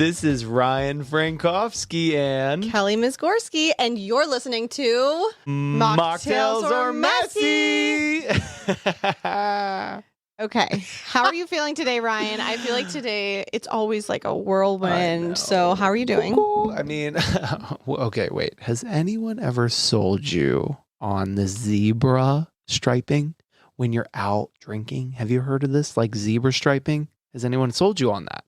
This is Ryan Frankowski and Kelly Mizgorski, and you're listening to Mocktails or Messy. Okay. How are you feeling today, Ryan? I feel like today it's always like a whirlwind. So how are you doing? I mean, okay, wait. Has anyone ever sold you on the zebra striping when you're out drinking? Have you heard of this? Like zebra striping? Has anyone sold you on that?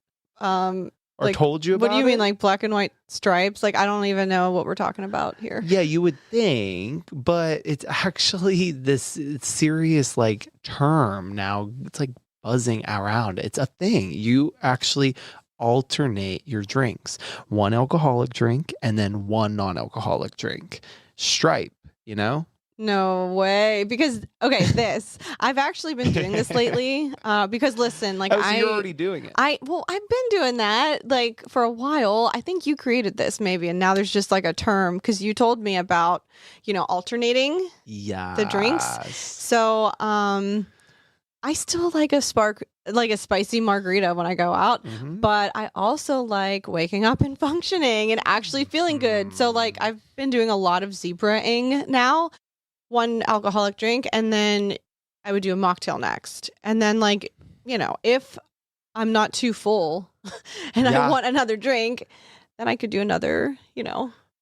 Or like, told you about it? What do you mean, like black and white stripes? Like, I don't even know what we're talking about here. Yeah, you would think, but it's actually this serious like term now. It's like buzzing around. It's a thing. You actually alternate your drinks. One alcoholic drink and then one non-alcoholic drink. Stripe, you know? No way. Because, okay, I've actually been doing this lately. Because listen, like you're already doing it. I've been doing that like for a while. I think you created this maybe, and now there's just like a term because you told me about, alternating the drinks. So, I still like a spicy margarita when I go out, but I also like waking up and functioning and actually feeling good. So like I've been doing a lot of zebra-ing now. One alcoholic drink, and then I would do a mocktail next. And then like, if I'm not too full and I want another drink, then I could do another,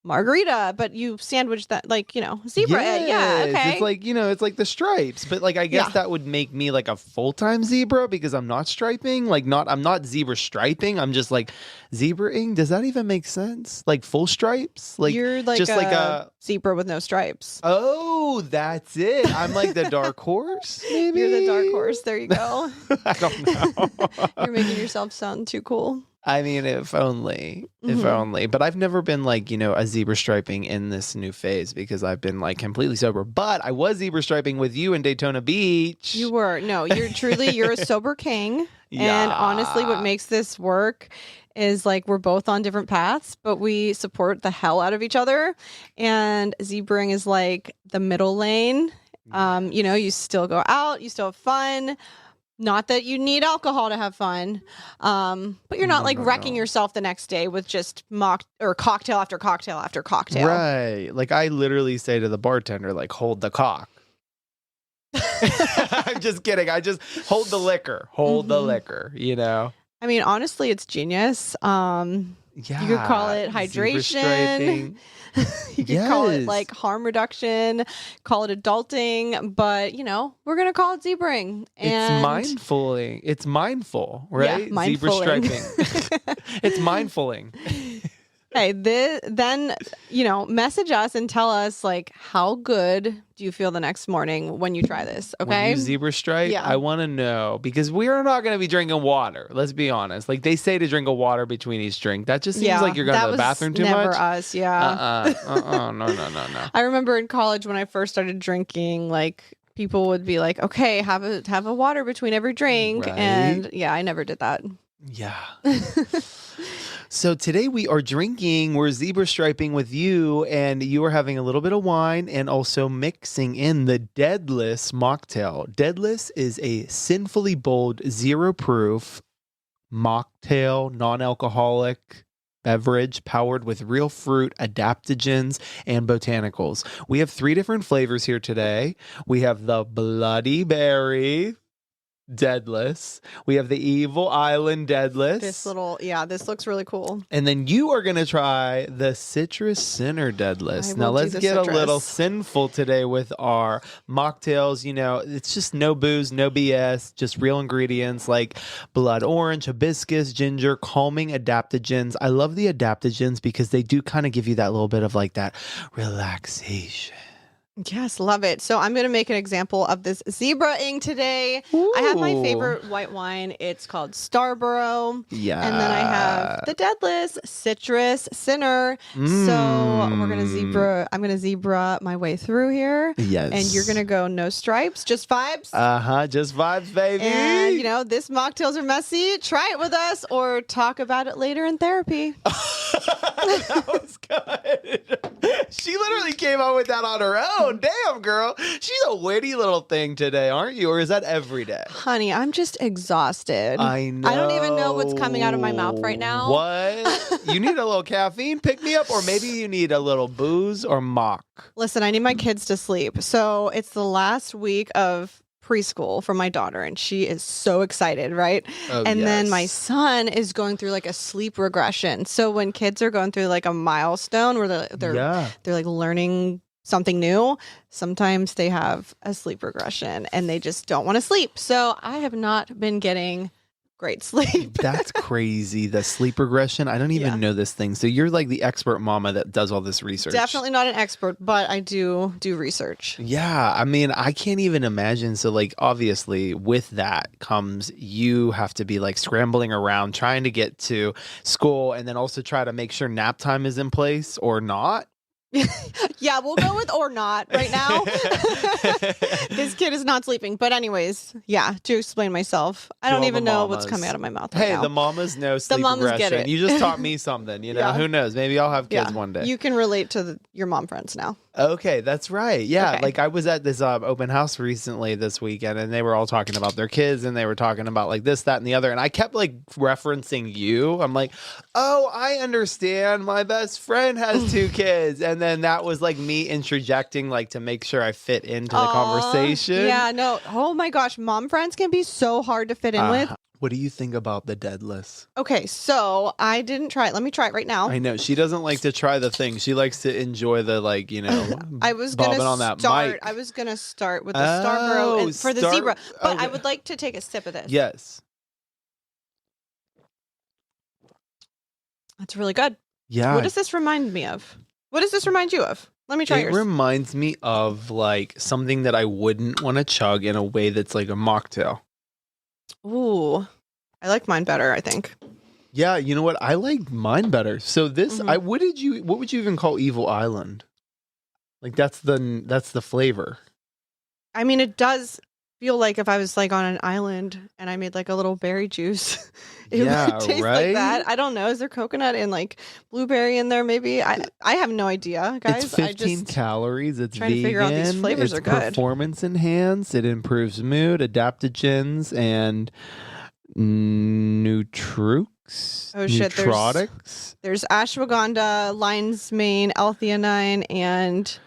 margarita, but you sandwich that like, zebra. Yeah, okay. It's like, it's like the stripes, but like I guess that would make me like a full-time zebra because I'm not striping, I'm not zebra striping. I'm just like zebra-ing. Does that even make sense? Like full stripes? Like you're like just like a zebra with no stripes. Oh, that's it. I'm like the dark horse, maybe. You're the dark horse. There you go. I don't know. You're making yourself sound too cool. I mean, if only. But I've never been like, a zebra striping in this new phase because I've been like completely sober. But I was zebra striping with you in Daytona Beach. You were. No, you're a sober king. Yeah. And honestly, what makes this work is like we're both on different paths, but we support the hell out of each other. And zebraing is like the middle lane. You still go out, you still have fun. Not that you need alcohol to have fun, but you're not wrecking yourself the next day with just cocktail after cocktail after cocktail. Right. Like I literally say to the bartender, like, hold the cock. I'm just kidding. I just hold the liquor. The liquor, I mean, honestly, it's genius. You could call it hydration. You could call it like harm reduction, call it adulting, but we're going to call it zebraing. And It's mindful, right? Yeah, Zebra striping. It's mindfuling. Hey, then, message us and tell us like how good do you feel the next morning when you try this, okay? When you zebra stripe, yeah. I want to know because we are not going to be drinking water. Let's be honest. Like they say to drink a water between each drink. That just seems like you're going to the bathroom too much. Never us, yeah. No. I remember in college when I first started drinking, like people would be like, okay, have a water between every drink. Right. And yeah, I never did that. Yeah. So today we're zebra striping with you, and you are having a little bit of wine and also mixing in the Deadless mocktail. Deadless is a sinfully bold, zero proof mocktail, non-alcoholic beverage powered with real fruit, adaptogens, and botanicals. We have 3 different flavors here today. We have the Bloody Berry Deadless. We have the Evil Island Deadless. This looks really cool. And then you are going to try the Citrus Sinner Deadless. Now let's get a little sinful today with our mocktails. It's just no booze, no BS, just real ingredients like blood orange, hibiscus, ginger, calming adaptogens. I love the adaptogens because they do kind of give you that little bit of like that relaxation. Yes, love it. So I'm going to make an example of this zebra-ing today. Ooh. I have my favorite white wine. It's called Starborough. Yeah. And then I have the Deadless Citrus Sinner. So I'm going to zebra my way through here. Yes. And you're going to go no stripes, just vibes. Just vibes, baby. And, this mocktails are messy. Try it with us or talk about it later in therapy. That was good. She literally came out with that on her own. Oh, damn, girl. She's a witty little thing today, aren't you? Or is that every day? Honey, I'm just exhausted. I know. I don't even know what's coming out of my mouth right now. What? You need a little caffeine pick me up, or maybe you need a little booze or mock. Listen, I need my kids to sleep. So it's the last week of preschool for my daughter, and she is so excited, right? Oh, and then my yes. son is going through like a sleep regression. So when kids are going through like a milestone where they're like learning something new, sometimes they have a sleep regression and they just don't want to sleep. So I have not been getting great sleep. That's crazy. The sleep regression. I don't even know this thing. So you're like the expert mama that does all this research. Definitely not an expert, but I do research. Yeah. I mean, I can't even imagine. So like, obviously with that comes, you have to be like scrambling around trying to get to school and then also try to make sure nap time is in place or not. Yeah, we'll go with or not right now. This kid is not sleeping. But anyways, yeah, to explain myself, I don't even know what's coming out of my mouth right now. The mamas know sleep mamas regression. get it. You just taught me something, you know? Yeah. Who knows? Maybe I'll have kids one day. You can relate to your mom friends now. Okay, that's right. Yeah, Okay. like I was at this open house recently this weekend, and they were all talking about their kids, and they were talking about like this, that, and the other, and I kept like referencing you. I'm like, oh, I understand. My best friend has 2 kids, and then that was like me interjecting, like to make sure I fit into the conversation. Yeah, no. Oh my gosh, mom friends can be so hard to fit in with. What do you think about the deadlifts? Okay, so I didn't try it. Let me try it right now. I know she doesn't like to try the thing. She likes to enjoy the like, you know. I was bobbing gonna on that start. mic. I was gonna start with the Starborough and for the zebra, but I would like to take a sip of this. Yes. That's really good. Yeah. What does this remind me of? What does this remind you of? Let me try It yours. reminds me of like something that I wouldn't want to chug in a way that's like a mocktail. Ooh, I like mine better, I think. Yeah, you know what? I like mine better. So this, what would you even call Evil Island? Like that's the flavor. I mean, it does feel like if I was like on an island and I made like a little berry juice, it would taste like that. I don't know. Is there coconut and like blueberry in there? Maybe I have no idea, guys. It's 15 calories. It's trying vegan. to figure out these flavors it's are good. Performance enhanced. It improves mood, adaptogens, and nootropics. Oh shit! There's ashwagandha, lion's mane, L-theanine, and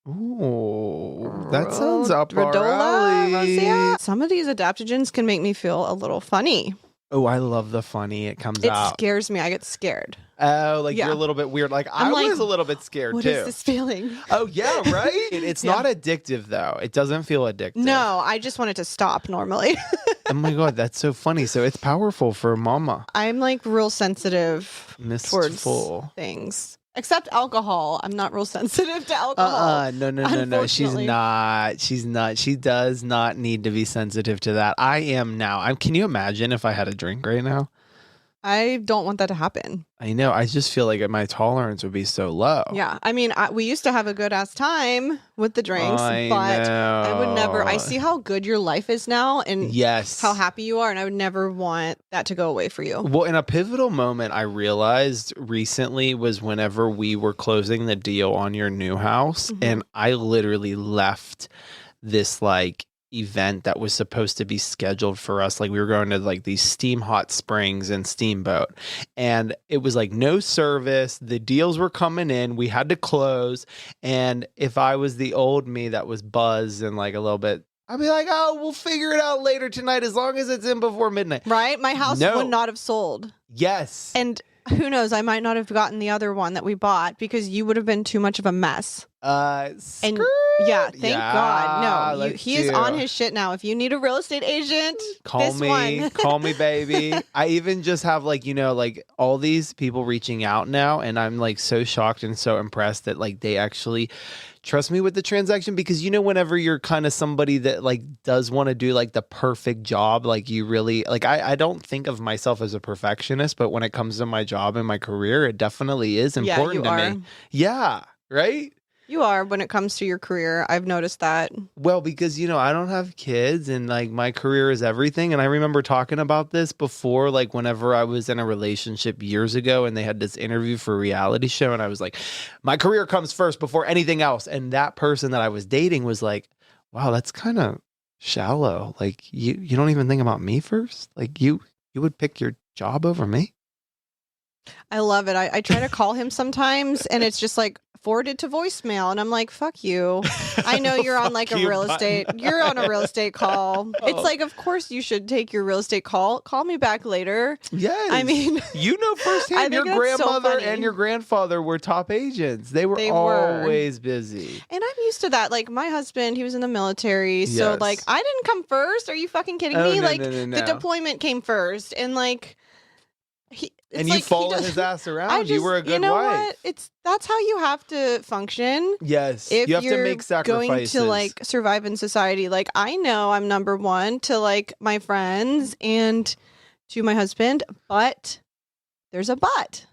that sounds up our alley. Rosea. Some of these adaptogens can make me feel a little funny. Oh, I love the funny. It comes out. It scares me. I get scared. Oh, like you're a little bit weird. Like I was a little bit scared what too. What is this feeling? Oh yeah, right? It's not addictive though. It doesn't feel addictive. No, I just want it to stop normally. Oh my God, that's so funny. So it's powerful for mama. I'm like real sensitive towards things. Except alcohol. I'm not real sensitive to alcohol. No. She's not. She does not need to be sensitive to that. I am now. Can you imagine if I had a drink right now? I don't want that to happen. I know. I just feel like my tolerance would be so low. Yeah. I mean, we used to have a good ass time with the drinks, but I would never. I see how good your life is now and how happy you are. And I would never want that to go away for you. Well, in a pivotal moment, I realized recently was whenever we were closing the deal on your new house. And I literally left this like event that was supposed to be scheduled for us. Like we were going to like these steam hot springs and Steamboat, and it was like no service. The deals were coming in. We had to close. And if I was the old me that was buzzed and like a little bit, I'd be like, oh, we'll figure it out later tonight as long as it's in before midnight. Right? My house would not have sold. Yes. And who knows? I might not have gotten the other one that we bought because you would have been too much of a mess. And yeah, thank God. No, he is on his shit now. If you need a real estate agent, call me, baby. I even just have like, you know, like all these people reaching out now, and I'm like so shocked and so impressed that like they actually trust me with the transaction, because you know, whenever you're kind of somebody that like does want to do like the perfect job, like you really like I don't think of myself as a perfectionist, but when it comes to my job and my career, it definitely is important to me. Yeah, right? You are when it comes to your career. I've noticed that. Well, because, I don't have kids and like my career is everything. And I remember talking about this before, like whenever I was in a relationship years ago and they had this interview for a reality show. And I was like, my career comes first before anything else. And that person that I was dating was like, wow, that's kind of shallow. Like you don't even think about me first. Like you would pick your job over me. I love it. I try to call him sometimes and it's just like forwarded to voicemail. And I'm like, fuck you. I know you're on like a real estate. You're on a real estate call. Oh. It's like, of course you should take your real estate call. Call me back later. Yes. I mean, firsthand your grandmother and your grandfather were top agents. They were always busy. And I'm used to that. Like my husband, he was in the military. So like I didn't come first. Are you fucking kidding me? No, the deployment came first. And like, and you followed his ass around. You were a good wife. What? That's how you have to function. Yes, if you have to make sacrifices. Going to like survive in society. Like I know I'm number one to like my friends and to my husband, but there's a but.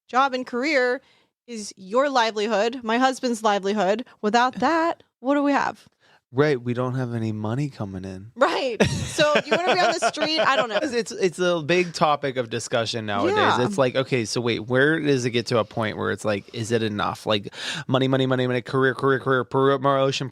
Job and career is your livelihood, my husband's livelihood. Without that, what do we have? Right, we don't have any money coming in. Right. So you want to be on the street? I don't know. It's a big topic of discussion nowadays. Yeah. It's like, okay, so wait, where does it get to a point where it's like, is it enough? Like money, career, promotion.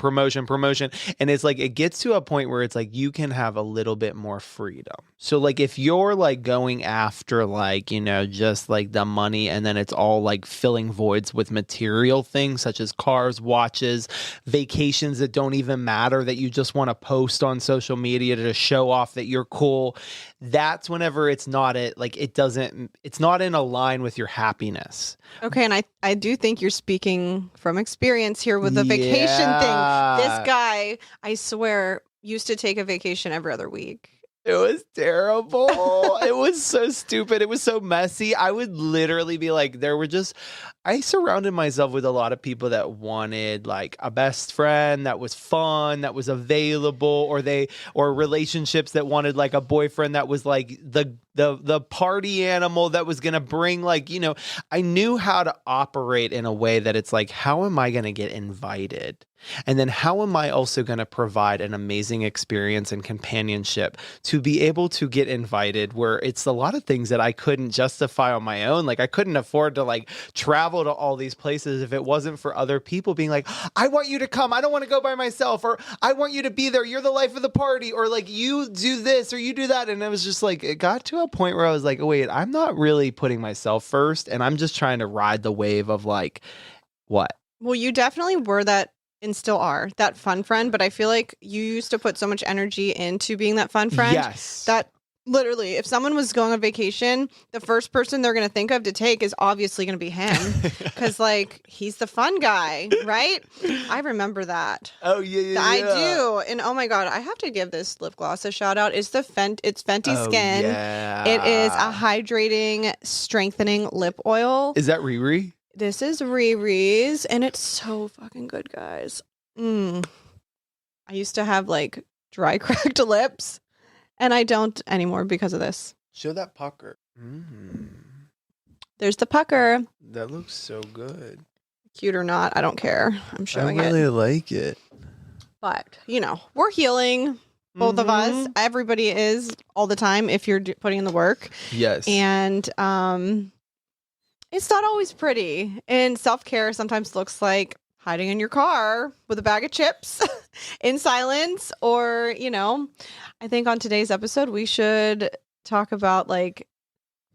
And it's like, it gets to a point where it's like, you can have a little bit more freedom. So like, if you're like going after like, just like the money and then it's all like filling voids with material things such as cars, watches, vacations that don't even matter, that you just want to post on social media to show off that you're cool, that's whenever it's not it's not in a line with your happiness. Okay, and I do think you're speaking from experience here with the vacation thing. This guy, I swear, used to take a vacation every other week. It was terrible. It was so stupid. It was so messy. I would literally be like, I surrounded myself with a lot of people that wanted like a best friend that was fun, that was available, or relationships that wanted like a boyfriend that was like the party animal that was going to bring like, I knew how to operate in a way that it's like, how am I going to get invited? And then how am I also going to provide an amazing experience and companionship to be able to get invited, where it's a lot of things that I couldn't justify on my own. Like I couldn't afford to like travel to all these places if it wasn't for other people being like, I want you to come. I don't want to go by myself, or I want you to be there. You're the life of the party, or like you do this or you do that. And it was just like, it got to a point where I was like, oh, wait, I'm not really putting myself first. And I'm just trying to ride the wave of like, what? Well, you definitely were that. And still are that fun friend, but I feel like you used to put so much energy into being that fun friend. Yes. That literally, if someone was going on vacation, the first person they're going to think of to take is obviously going to be him, because like he's the fun guy, right? I remember that. Oh yeah. I do, and oh my god, I have to give this lip gloss a shout out. It's Fenty Skin. Yeah. It is a hydrating, strengthening lip oil. Is that Riri? This is Riri's, and it's so fucking good, guys. I used to have like dry, cracked lips, and I don't anymore because of this. Show that pucker. There's the pucker. That looks so good. Cute or not, I don't care. I'm showing it. I really like it. But, we're healing. Both of us. Everybody is all the time if you're putting in the work. Yes. And, it's not always pretty, and self-care sometimes looks like hiding in your car with a bag of chips in silence, or, I think on today's episode, we should talk about like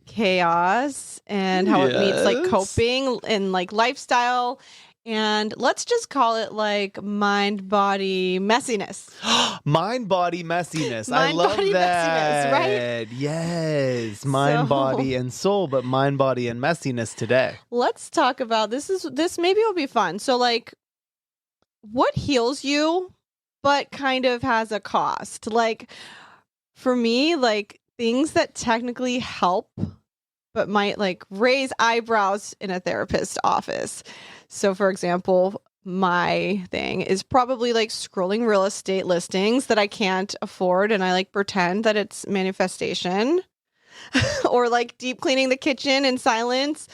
chaos and how it meets like coping and like lifestyle. And let's just call it like mind-body messiness. Mind-body messiness. I Mind, love body, that. messiness, right? Yes. Mind, body, and soul, but mind, body, and messiness today. Let's talk about this maybe will be fun. So like, what heals you, but kind of has a cost? Like, for me, like things that technically help, but might like raise eyebrows in a therapist's office. So, for example, my thing is probably like scrolling real estate listings that I can't afford, and I like pretend that it's manifestation, or like deep cleaning the kitchen in silence.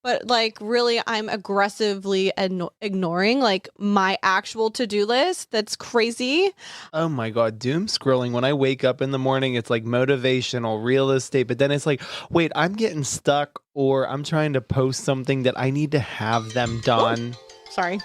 but like really I'm aggressively ignoring like my actual to-do list. That's crazy. Oh my God, doom scrolling. When I wake up in the morning, it's like motivational, real estate, but then it's like, wait, I'm getting stuck or I'm trying to post something that I need to have them done. Sorry.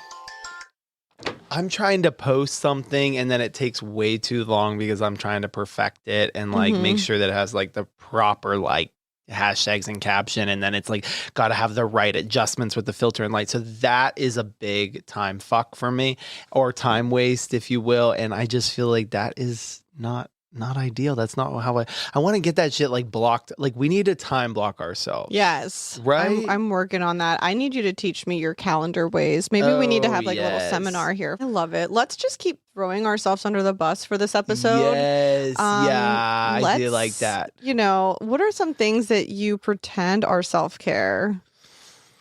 I'm trying to post something and then it takes way too long because I'm trying to perfect it and like make sure that it has like the proper like hashtags and caption, and then it's like got to have the right adjustments with the filter and light. So that is a big time fuck for me, or time waste, if you will. And I just feel like that is not ideal. That's not how I want to get that shit like blocked. Like we need to time block ourselves. Yes. Right? I'm working on that. I need you to teach me your calendar ways. Maybe we need to have like a little seminar here. I love it. Let's just keep throwing ourselves under the bus for this episode. Yes. Yeah. I do like that. You know, what are some things that you pretend are self-care?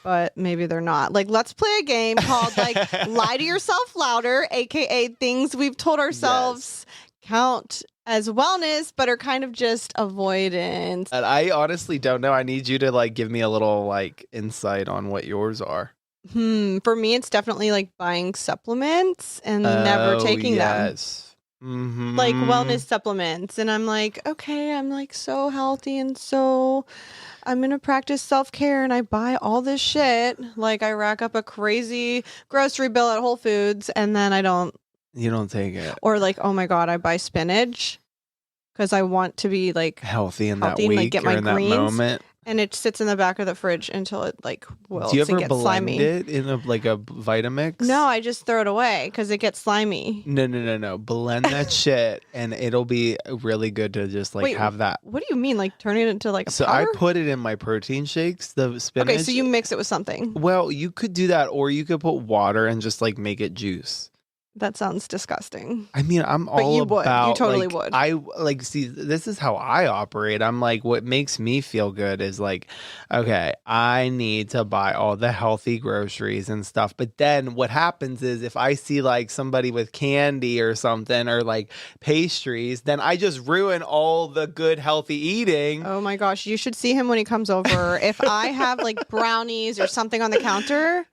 But maybe they're not. Like, let's play a game called like Lie to Yourself Louder, aka things we've told ourselves count as wellness, but are kind of just avoidance. And I honestly don't know. I need you to like give me a little like insight on what yours are. For me, it's definitely like buying supplements and never taking them. Like wellness supplements. And I'm like, okay, I'm like so healthy and so I'm going to practice self-care and I buy all this shit. Like I rack up a crazy grocery bill at Whole Foods and then you don't take it. Or like, oh my God, I buy spinach because I want to be like healthy in that week and, like, get my or in greens, that moment. And it sits in the back of the fridge until it like wilts. Do you ever and gets blend slimy. it in a Vitamix? No, I just throw it away because it gets slimy. No. Blend that shit and it'll be really good to just like have that. What do you mean? Like turn it into like a So powder? I put it in my protein shakes, the spinach. Okay, so you mix it with something. Well, you could do that or you could put water and just like make it juice. That sounds disgusting. I mean, I'm all about. You totally like, would. I like see. This is how I operate. I'm like, what makes me feel good is like, okay, I need to buy all the healthy groceries and stuff. But then what happens is if I see like somebody with candy or something or like pastries, then I just ruin all the good healthy eating. Oh my gosh, you should see him when he comes over. If I have like brownies or something on the counter,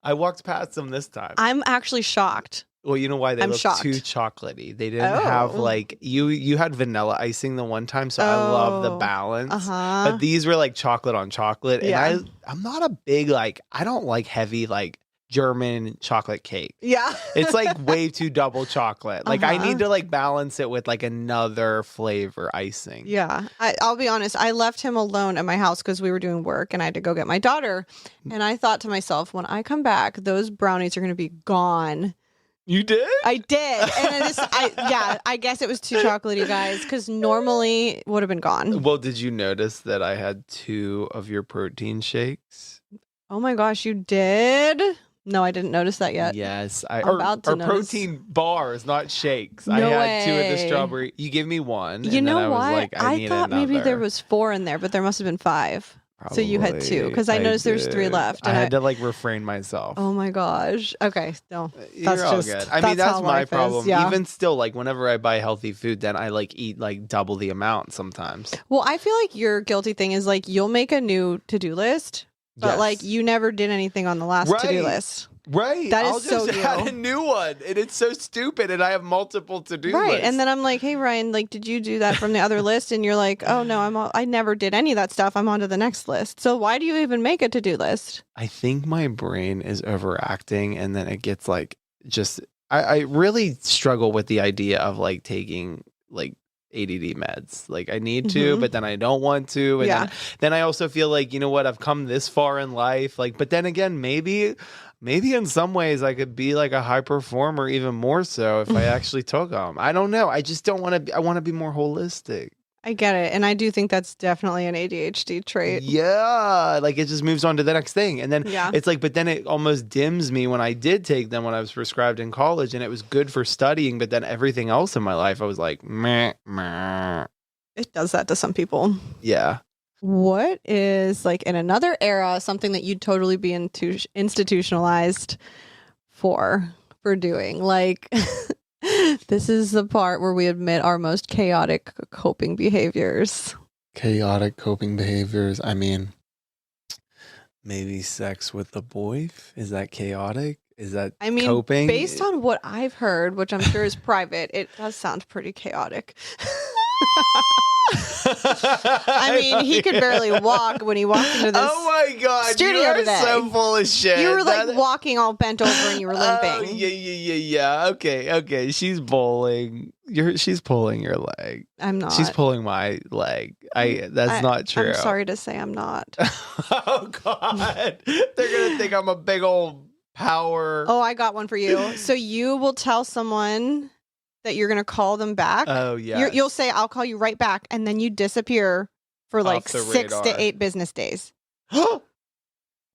I walked past them this time. I'm actually shocked. Well, you know why they look shocked. too chocolatey. They didn't have like you had vanilla icing the one time, so I love the balance. But these were like chocolate on chocolate, and I'm not a big like I don't like heavy like German chocolate cake. Yeah, it's like way too double chocolate. Like I need to like balance it with like another flavor icing. Yeah, I'll be honest. I left him alone at my house because we were doing work, and I had to go get my daughter. And I thought to myself, when I come back, those brownies are going to be gone. You did? I did. And I guess it was too chocolatey, guys, because normally it would have been gone. Well, did you notice that I had 2 of your protein shakes? Oh my gosh, you did? No, I didn't notice that yet. Yes. Or protein bars, not shakes. No I had way. 2 of the strawberry. You gave me 1. You know what? Was like, I thought maybe there was 4 in there, but there must have been 5. Probably. So you had 2 because I noticed there's 3 left. I had to like refrain myself. Oh my gosh. Okay. No, that's all good. I mean, that's my problem. Yeah. Even still, like whenever I buy healthy food, then I like eat like double the amount sometimes. Well, I feel like your guilty thing is like you'll make a new to-do list, but like you never did anything on the last to-do list. Right. That is I'll so just add a new one. And it's so stupid. And I have multiple to-do lists. Lists. And then I'm like, hey, Ryan, like, did you do that from the other list? And you're like, oh, no, I never did any of that stuff. I'm on to the next list. So why do you even make a to-do list? I think my brain is overacting. And then it gets like just, I really struggle with the idea of like taking like ADD meds. Like I need to, but then I don't want to. And then I also feel like, you know what, I've come this far in life. Like, but then again, maybe in some ways I could be like a high performer even more so if I actually took them. I don't know. I just don't want to, I want to be more holistic. I get it. And I do think that's definitely an ADHD trait. Yeah. Like it just moves on to the next thing. And then it's like, but then it almost dims me when I did take them when I was prescribed in college and it was good for studying. But then everything else in my life, I was like, meh. It does that to some people. Yeah. What is like in another era, something that you'd totally be institutionalized for doing? Like this is the part where we admit our most chaotic coping behaviors. Chaotic coping behaviors. I mean, Maybe sex with the boy? Is that chaotic? Is that I mean, coping? based on what I've heard, which I'm sure is private, it does sound pretty chaotic. I mean, he could barely walk when he walked into this my God, studio you are today. so full of shit. You were like walking all bent over and you were limping. Yeah. Okay. She's bowling. She's pulling your leg. I'm not. She's pulling my leg. That's not true. I'm sorry to say I'm not. Oh God, they're gonna think I'm a big old power. Oh, I got one for you. So you will tell someone that you're going to call them back. Oh, yeah. You'll say, I'll call you right back. And then you disappear for like 6 radar. to 8 business days.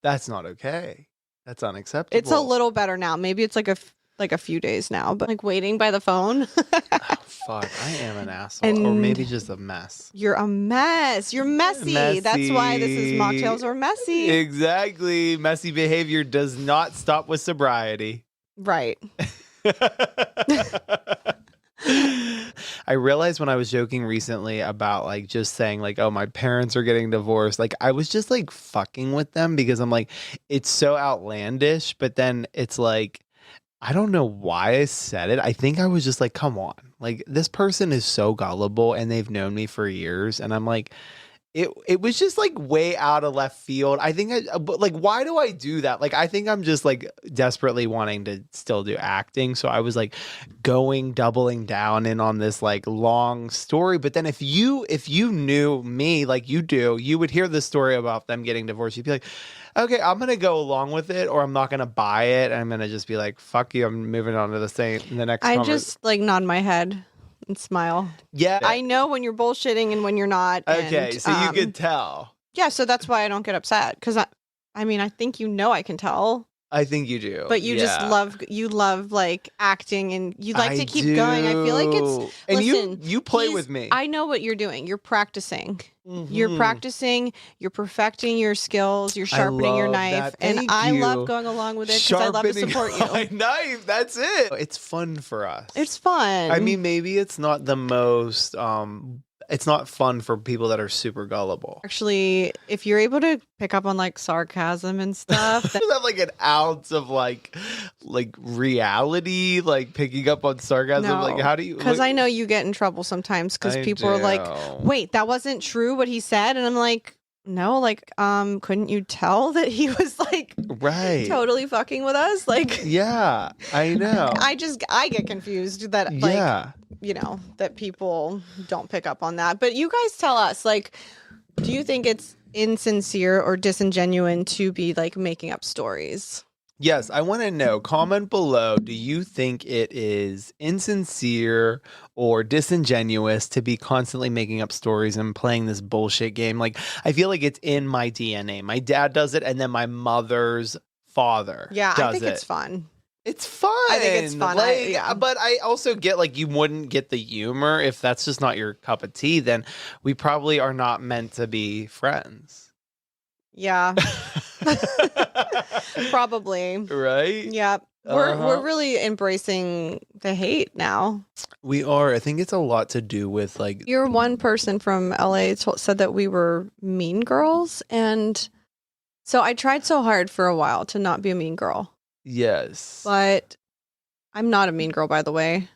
That's not okay. That's unacceptable. It's a little better now. Maybe it's like a few days now, but like waiting by the phone. Oh, fuck. I am an asshole. Or maybe just a mess. You're a mess. You're messy. That's why this is Mocktails Are Messy. Exactly. Messy behavior does not stop with sobriety. Right. I realized when I was joking recently about like just saying like, oh, my parents are getting divorced. Like I was just like fucking with them because I'm like, it's so outlandish. But then it's like, I don't know why I said it. I think I was just like, come on. Like this person is so gullible and they've known me for years. And I'm like, it was just like way out of left field. I think but like, why do I do that? Like, I think I'm just like desperately wanting to still do acting. So I was like doubling down in on this like long story. But then if you knew me like you do, you would hear the story about them getting divorced. You'd be like, okay, I'm going to go along with it or I'm not going to buy it. I'm going to just be like, fuck you. I'm moving on to the next. I just like nod my head and smile. Yeah. I know when you're bullshitting and when you're not. Okay, and, so you could tell. Yeah, so that's why I don't get upset. Because I mean, I think I can tell. I think you do. But you just love like acting and you like to keep going. I feel like it's. And listen, you play with me. I know what you're doing. You're practicing. Mm-hmm. You're practicing. You're perfecting your skills. You're sharpening your knife. And I love going along with it because I love to support you. My knife. That's it. It's fun for us. It's fun. I mean, maybe it's not the most. It's not fun for people that are super gullible. Actually, if you're able to pick up on like sarcasm and stuff, does have like an ounce of like reality, like picking up on sarcasm. No, like how do you? Because I know you get in trouble sometimes because people are like, "Wait, that wasn't true what he said," and I'm like, "No, like, couldn't you tell that he was like, totally fucking with us?" Like, yeah, I know. I get confused that like, you know, that people don't pick up on that. But you guys tell us, like, do you think it's insincere or disingenuous to be like making up stories? Yes, I want to know. Comment below. Do you think it is insincere or disingenuous to be constantly making up stories and playing this bullshit game? Like, I feel like it's in my DNA. My dad does it, and then my mother's father. does I think it's fun. It's fun. I think it's fun. Like, but I also get like you wouldn't get the humor if that's just not your cup of tea. Then we probably are not meant to be friends. Yeah. Probably. Right? Yeah. We're really embracing the hate now. We are. I think it's a lot to do with like You're one person from LA said that we were mean girls, and so I tried so hard for a while to not be a mean girl. Yes. But I'm not a mean girl, by the way.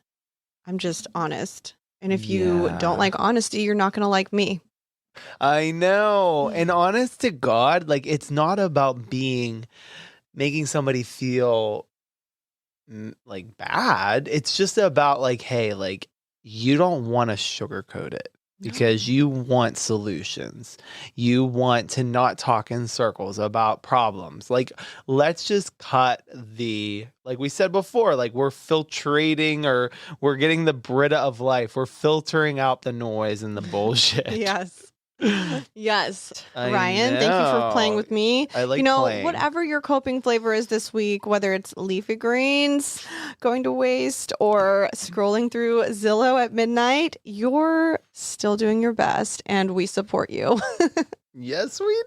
I'm just honest. And if you don't like honesty, you're not going to like me. I know. And honest to God, like it's not about making somebody feel like bad. It's just about like, hey, like you don't want to sugarcoat it. Because you want solutions. You want to not talk in circles about problems. Like, let's just cut like we said before, like we're filtrating or we're getting the Brita of life. We're filtering out the noise and the bullshit. Yes. Yes. Ryan, thank you for playing with me. I like playing. Whatever your coping flavor is this week, whether it's leafy greens, going to waste, or scrolling through Zillow at midnight, you're still doing your best and we support you. Yes, we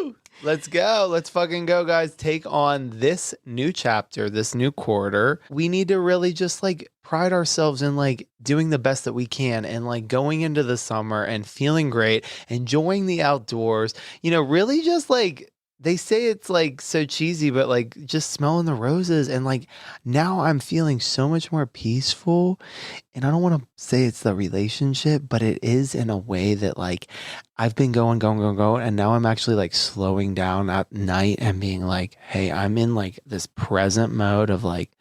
do. Let's go. Let's fucking go, guys. Take on this new chapter, this new quarter. We need to really just like pride ourselves in like doing the best that we can and like going into the summer and feeling great, enjoying the outdoors, really just like they say it's like so cheesy, but like just smelling the roses. And like now I'm feeling so much more peaceful. And I don't want to say it's the relationship, but it is in a way that like I've been going. And now I'm actually like slowing down at night and being like, hey, I'm in like this present mode of like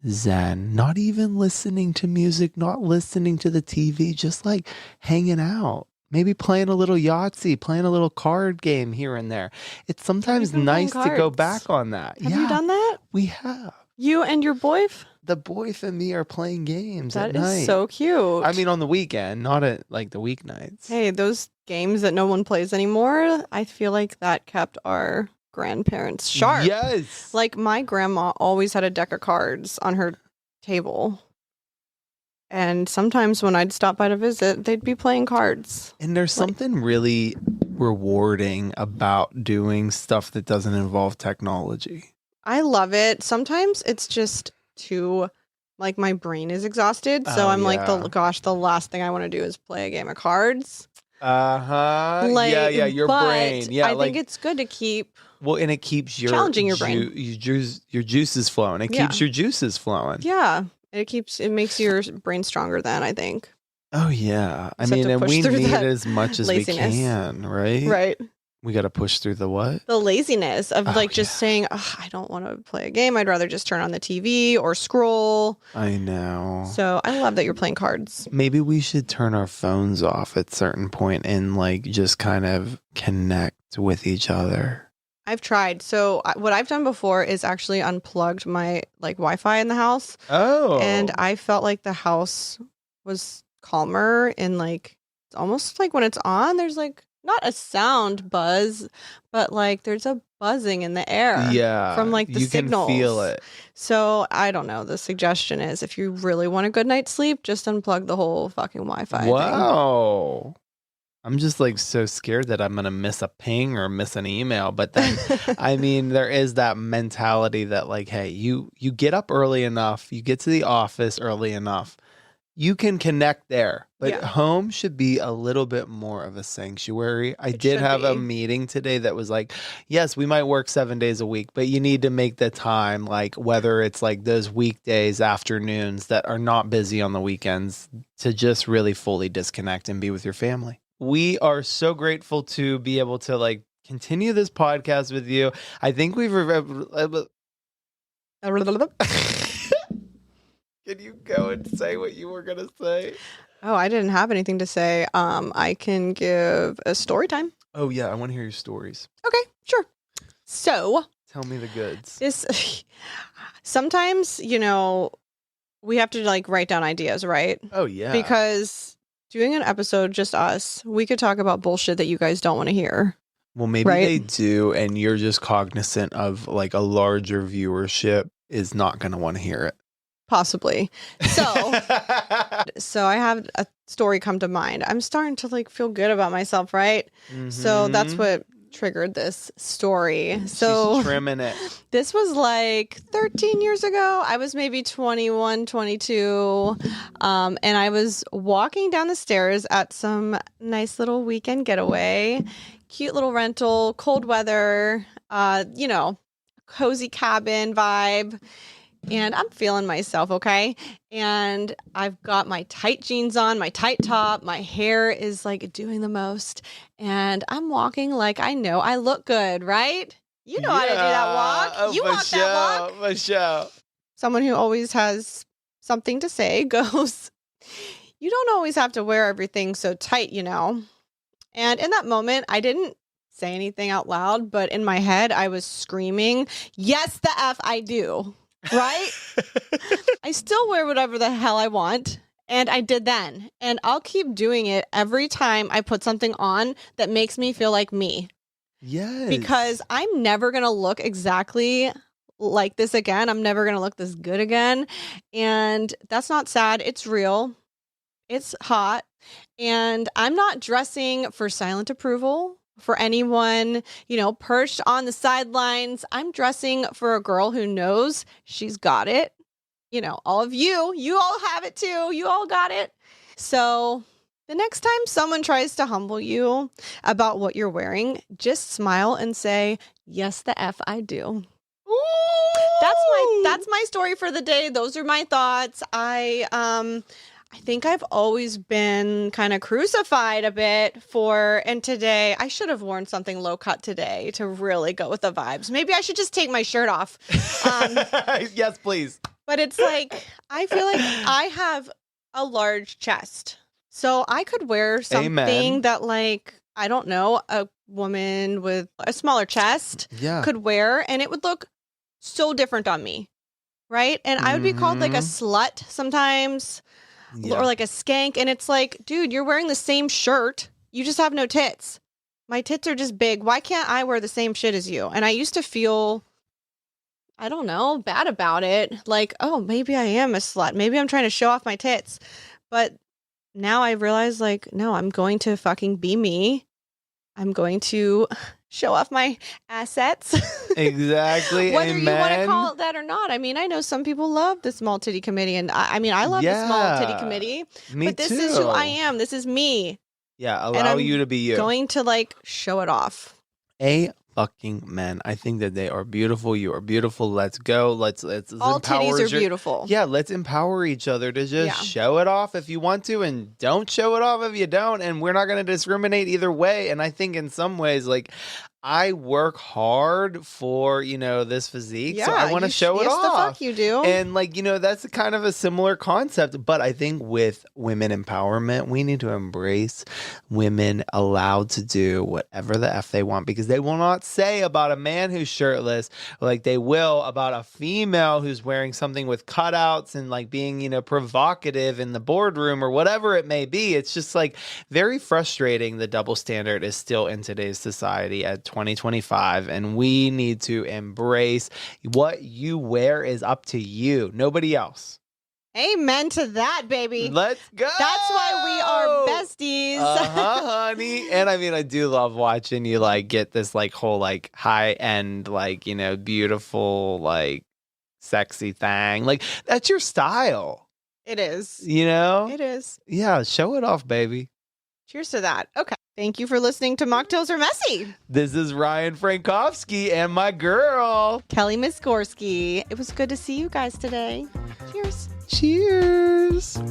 Zen, not even listening to music, not listening to the TV, just like hanging out. Maybe playing a little Yahtzee, playing a little card game here and there. It's sometimes nice to go back on that. Have you done that? We have. You and your boyf? The boyf and me are playing games at night. That is so cute. I mean, on the weekend, not at like the weeknights. Hey, those games that no one plays anymore, I feel like that kept our grandparents sharp. Yes. Like my grandma always had a deck of cards on her table. And sometimes when I'd stop by to visit, they'd be playing cards. And there's something really rewarding about doing stuff that doesn't involve technology. I love it. Sometimes it's just too, like my brain is exhausted. So I'm like, the last thing I want to do is play a game of cards. Like, yeah, your brain. Yeah, I think it's good to keep. Well, and it keeps your challenging your brain. Your juices flowing. It keeps your juices flowing. Yeah. It makes your brain stronger then, I think. Oh, yeah. I mean, and we need it as much as laziness. We can, right? Right. We got to push through the what? The laziness of just saying, I don't want to play a game. I'd rather just turn on the TV or scroll. I know. So I love that you're playing cards. Maybe we should turn our phones off at a certain point and like just kind of connect with each other. I've tried. So what I've done before is actually unplugged my like Wi-Fi in the house. Oh. And I felt like the house was calmer and like it's almost like when it's on, there's like not a sound buzz, but like there's a buzzing in the air. Yeah. From like the signals. You can feel it. So I don't know. The suggestion is if you really want a good night's sleep, just unplug the whole fucking Wi-Fi. Wow. I'm just like so scared that I'm going to miss a ping or miss an email. But then, I mean, there is that mentality that like, hey, you get up early enough, you get to the office early enough, you can connect there. But home should be a little bit more of a sanctuary. I did have a meeting today that was like, yes, we might work 7 days a week, but you need to make the time, like whether it's like those weekdays, afternoons that are not busy on the weekends, to just really fully disconnect and be with your family. We are so grateful to be able to like continue this podcast with you. I think we've Can you go and say what you were going to say? Oh, I didn't have anything to say. I can give a story time. Oh yeah, I want to hear your stories. Okay, sure. So, tell me the goods. Sometimes, we have to like write down ideas, right? Oh yeah. Because doing an episode, just us, we could talk about bullshit that you guys don't want to hear. Well, maybe they do, and you're just cognizant of like a larger viewership is not going to want to hear it. Possibly. So I have a story come to mind. I'm starting to like feel good about myself, right? Mm-hmm. So that's what triggered this story. So she's trimming it. This was like 13 years ago. I was maybe 21, 22. And I was walking down the stairs at some nice little weekend getaway, cute little rental, cold weather, cozy cabin vibe. And I'm feeling myself, okay? And I've got my tight jeans on, my tight top. My hair is like doing the most. And I'm walking like I know I look good, right? You know how to do that walk. You walk that walk. For sure. Someone who always has something to say goes, you don't always have to wear everything so tight, And in that moment, I didn't say anything out loud, but in my head, I was screaming, yes, the F I do. Right? I still wear whatever the hell I want. And I did then. And I'll keep doing it every time I put something on that makes me feel like me. Yes. Because I'm never going to look exactly like this again. I'm never going to look this good again. And that's not sad. It's real. It's hot. And I'm not dressing for silent approval, For anyone, perched on the sidelines, I'm dressing for a girl who knows she's got it. All of you all have it too. You all got it. So the next time someone tries to humble you about what you're wearing, just smile and say, yes, the F I do. That's my story for the day. Those are my thoughts. I think I've always been kind of crucified a bit and today I should have worn something low cut today to really go with the vibes. Maybe I should just take my shirt off. Yes, please. But it's like, I feel like I have a large chest. So I could wear something that, like, I don't know, a woman with a smaller chest could wear, and it would look so different on me. Right? And I would be called like a slut sometimes. Or like a skank, and it's like, dude, you're wearing the same shirt, you just have no tits. My tits are just big. Why can't I wear the same shit as you? And I used to feel, I don't know, bad about it, like, oh, maybe I am a slut, maybe I'm trying to show off my tits. But now I realize, like, no, I'm going to fucking be me. I'm going to show off my assets. Exactly. Whether you want to call it that or not. I mean, I know some people love the small titty committee, and I love the small titty committee. But this is who I am. This is me. Yeah, allow you to be you. Going to, like, show it off. Fucking men. I think that they are beautiful. You are beautiful. Let's go. Let's all empower titties are beautiful. Yeah, let's empower each other to just show it off if you want to, and don't show it off if you don't. And we're not going to discriminate either way. And I think in some ways, like, I work hard for, this physique, so I want to show it off. Yes, the fuck you do. And, like, that's kind of a similar concept. But I think with women empowerment, we need to embrace women allowed to do whatever the F they want, because they will not say about a man who's shirtless like they will about a female who's wearing something with cutouts and, like, being, provocative in the boardroom or whatever it may be. It's just, like, very frustrating. The double standard is still in today's society at 2025, and we need to embrace what you wear is up to you, nobody else. Amen to that, baby. Let's go. That's why we are besties. Honey. And I mean, I do love watching you, like, get this, like, whole, like, high end, like, beautiful, like, sexy thing. Like, that's your style. It is. It is. Yeah, show it off, baby. Cheers to that. Okay. Thank you for listening to Mocktails Are Messy. This is Ryan Frankowski and my girl, Kelly Miskorsky. It was good to see you guys today. Cheers. Cheers.